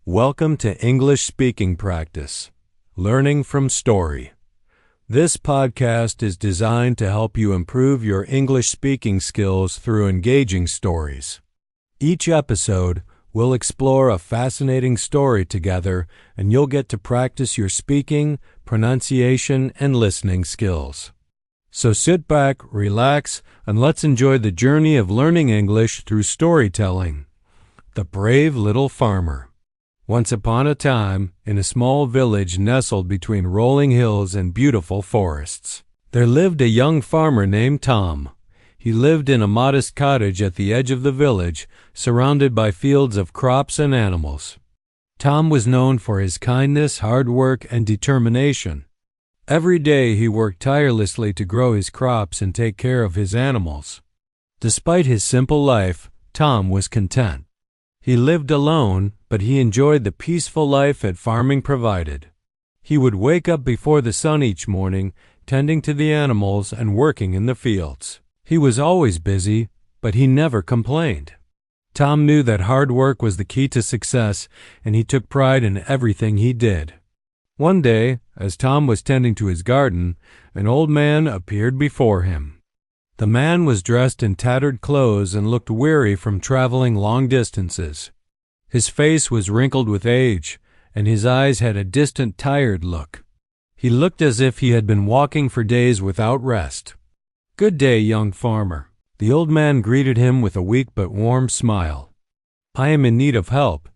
Welcome to English Speaking Practice, Learning from Story. This podcast is designed to help you improve your English speaking skills through engaging stories. Each episode, we'll explore a fascinating story together, and you'll get to practice your speaking, pronunciation, and listening skills. So sit back, relax, and let's enjoy the journey of learning English through storytelling. The Brave Little Farmer. Once upon a time, in a small village nestled between rolling hills and beautiful forests, there lived a young farmer named Tom. He lived in a modest cottage at the edge of the village, surrounded by fields of crops and animals. Tom was known for his kindness, hard work, and determination. Every day he worked tirelessly to grow his crops and take care of his animals. Despite his simple life, Tom was content. He lived alone, but he enjoyed the peaceful life that farming provided. He would wake up before the sun each morning, tending to the animals and working in the fields. He was always busy, but he never complained. Tom knew that hard work was the key to success, and he took pride in everything he did. One day, as Tom was tending to his garden, an old man appeared before him. The man was dressed in tattered clothes and looked weary from traveling long distances. His face was wrinkled with age, and his eyes had a distant, tired look. He looked as if he had been walking for days without rest. "Good day, young farmer." The old man greeted him with a weak but warm smile. "I am in need of help.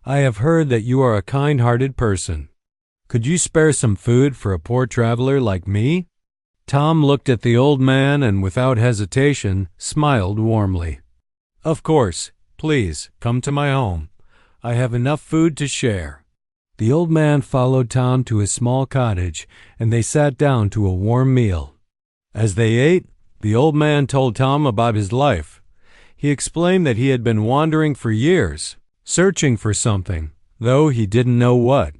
I have heard that you are a kind-hearted person. Could you spare some food for a poor traveler like me?" Tom looked at the old man and, without hesitation, smiled warmly. "Of course. Please, come to my home. I have enough food to share." The old man followed Tom to his small cottage, and they sat down to a warm meal. As they ate, the old man told Tom about his life. He explained that he had been wandering for years, searching for something, though he didn't know what.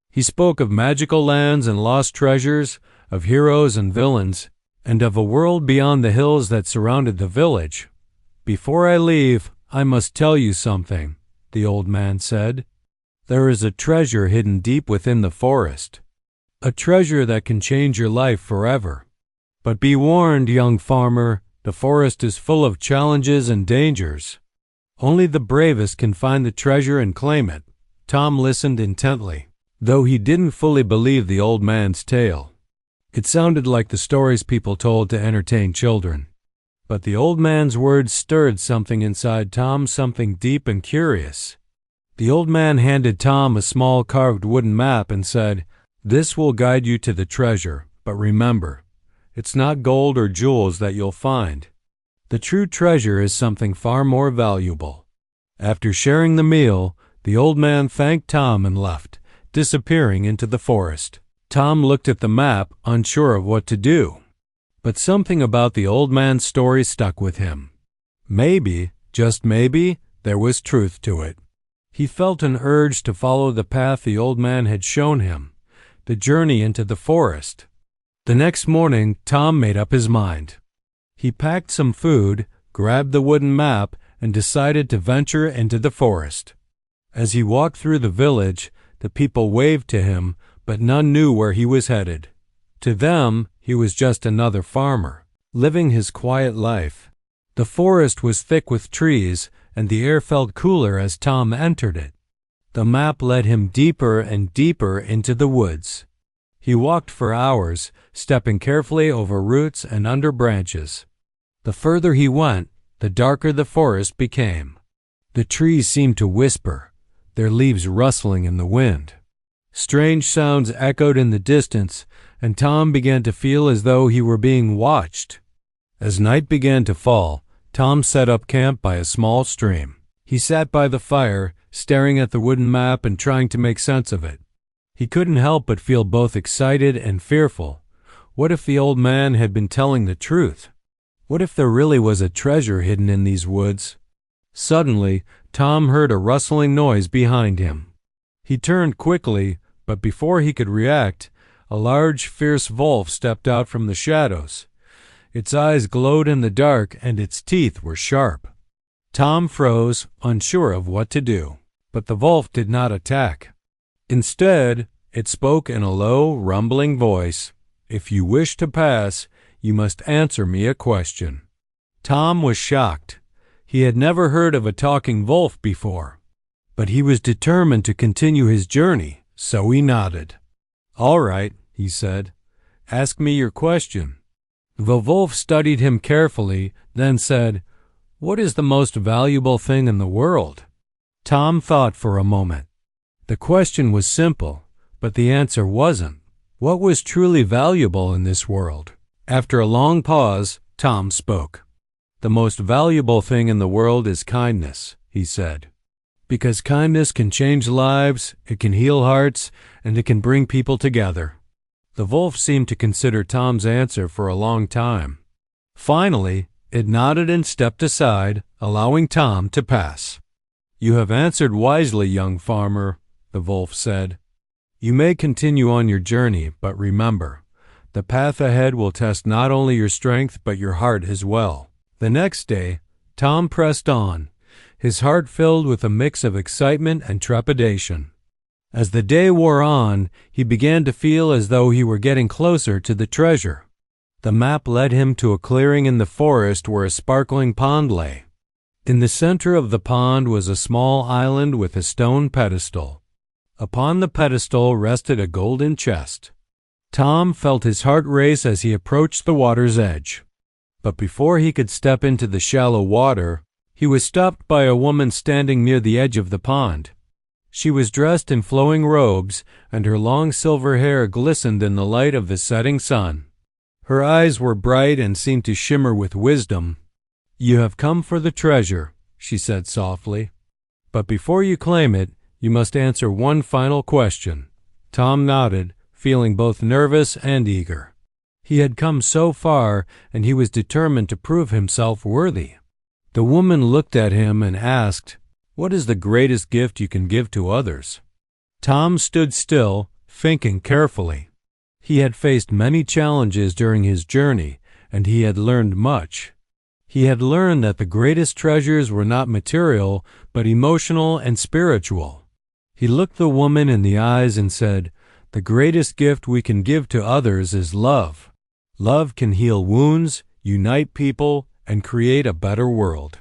He spoke of magical lands and lost treasures, of heroes and villains, and of a world beyond the hills that surrounded the village. "Before I leave, I must tell you something," the old man said. "There is a treasure hidden deep within the forest, a treasure that can change your life forever. But be warned, young farmer, the forest is full of challenges and dangers. Only the bravest can find the treasure and claim it." Tom listened intently, though he didn't fully believe the old man's tale. It sounded like the stories people told to entertain children. But the old man's words stirred something inside Tom, something deep and curious. The old man handed Tom a small carved wooden map and said, "This will guide you to the treasure, but remember, it's not gold or jewels that you'll find. The true treasure is something far more valuable." After sharing the meal, the old man thanked Tom and left, disappearing into the forest. Tom looked at the map, unsure of what to do. But something about the old man's story stuck with him. Maybe, just maybe, there was truth to it. He felt an urge to follow the path the old man had shown him, the journey into the forest. The next morning, Tom made up his mind. He packed some food, grabbed the wooden map, and decided to venture into the forest. As he walked through the village, the people waved to him, but none knew where he was headed. To them, he was just another farmer, living his quiet life. The forest was thick with trees, and the air felt cooler as Tom entered it. The map led him deeper and deeper into the woods. He walked for hours, stepping carefully over roots and under branches. The further he went, the darker the forest became. The trees seemed to whisper, their leaves rustling in the wind. Strange sounds echoed in the distance, and Tom began to feel as though he were being watched. As night began to fall, Tom set up camp by a small stream. He sat by the fire, staring at the wooden map and trying to make sense of it. He couldn't help but feel both excited and fearful. What if the old man had been telling the truth? What if there really was a treasure hidden in these woods? Suddenly, Tom heard a rustling noise behind him. He turned quickly, but before he could react, a large, fierce wolf stepped out from the shadows. Its eyes glowed in the dark, and its teeth were sharp. Tom froze, unsure of what to do. But the wolf did not attack. Instead, it spoke in a low, rumbling voice. "If you wish to pass, you must answer me a question." Tom was shocked. He had never heard of a talking wolf before. But he was determined to continue his journey, so he nodded. "All right," he said. "Ask me your question." The wolf studied him carefully, then said, "What is the most valuable thing in the world?" Tom thought for a moment. The question was simple, but the answer wasn't. What was truly valuable in this world? After a long pause, Tom spoke. "The most valuable thing in the world is kindness," he said. "Because kindness can change lives, it can heal hearts, and it can bring people together." The wolf seemed to consider Tom's answer for a long time. Finally, it nodded and stepped aside, allowing Tom to pass. "You have answered wisely, young farmer," the wolf said. "You may continue on your journey, but remember, the path ahead will test not only your strength but your heart as well." The next day, Tom pressed on, his heart filled with a mix of excitement and trepidation. As the day wore on, he began to feel as though he were getting closer to the treasure. The map led him to a clearing in the forest where a sparkling pond lay. In the center of the pond was a small island with a stone pedestal. Upon the pedestal rested a golden chest. Tom felt his heart race as he approached the water's edge. But before he could step into the shallow water, he was stopped by a woman standing near the edge of the pond. She was dressed in flowing robes, and her long silver hair glistened in the light of the setting sun. Her eyes were bright and seemed to shimmer with wisdom. "You have come for the treasure," she said softly. "But before you claim it, you must answer one final question." Tom nodded, feeling both nervous and eager. He had come so far, and he was determined to prove himself worthy. The woman looked at him and asked, "What is the greatest gift you can give to others?" Tom stood still, thinking carefully. He had faced many challenges during his journey, and he had learned much. He had learned that the greatest treasures were not material, but emotional and spiritual. He looked the woman in the eyes and said, "The greatest gift we can give to others is love. Love can heal wounds, unite people, and create a better world."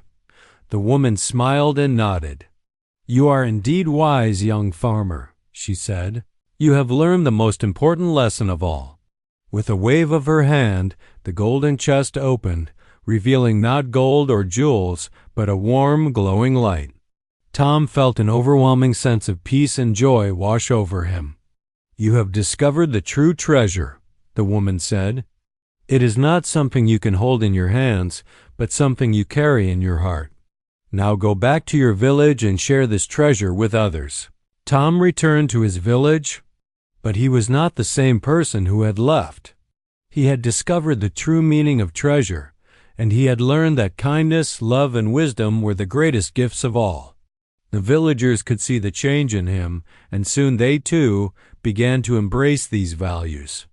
The woman smiled and nodded. "You are indeed wise, young farmer," she said. "You have learned the most important lesson of all." With a wave of her hand, the golden chest opened, revealing not gold or jewels, but a warm, glowing light. Tom felt an overwhelming sense of peace and joy wash over him. "You have discovered the true treasure," the woman said. "It is not something you can hold in your hands, but something you carry in your heart. Now go back to your village and share this treasure with others." Tom returned to his village, but he was not the same person who had left. He had discovered the true meaning of treasure, and he had learned that kindness, love, and wisdom were the greatest gifts of all. The villagers could see the change in him, and soon they, too, began to embrace these values.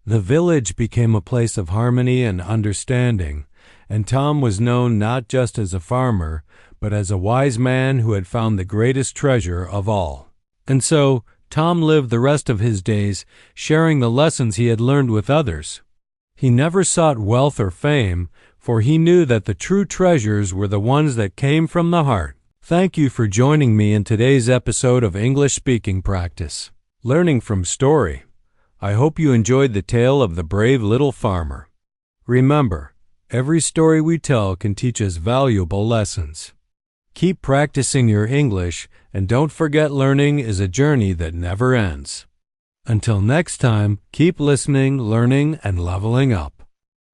The village became a place of harmony and understanding, and Tom was known not just as a farmer, but as a wise man who had found the greatest treasure of all. And so, Tom lived the rest of his days sharing the lessons he had learned with others. He never sought wealth or fame, for he knew that the true treasures were the ones that came from the heart. Thank you for joining me in today's episode of English Speaking Practice, Learning from Story. I hope you enjoyed the tale of the brave little farmer. Remember, every story we tell can teach us valuable lessons. Keep practicing your English, and don't forget learning is a journey that never ends. Until next time, keep listening, learning, and leveling up.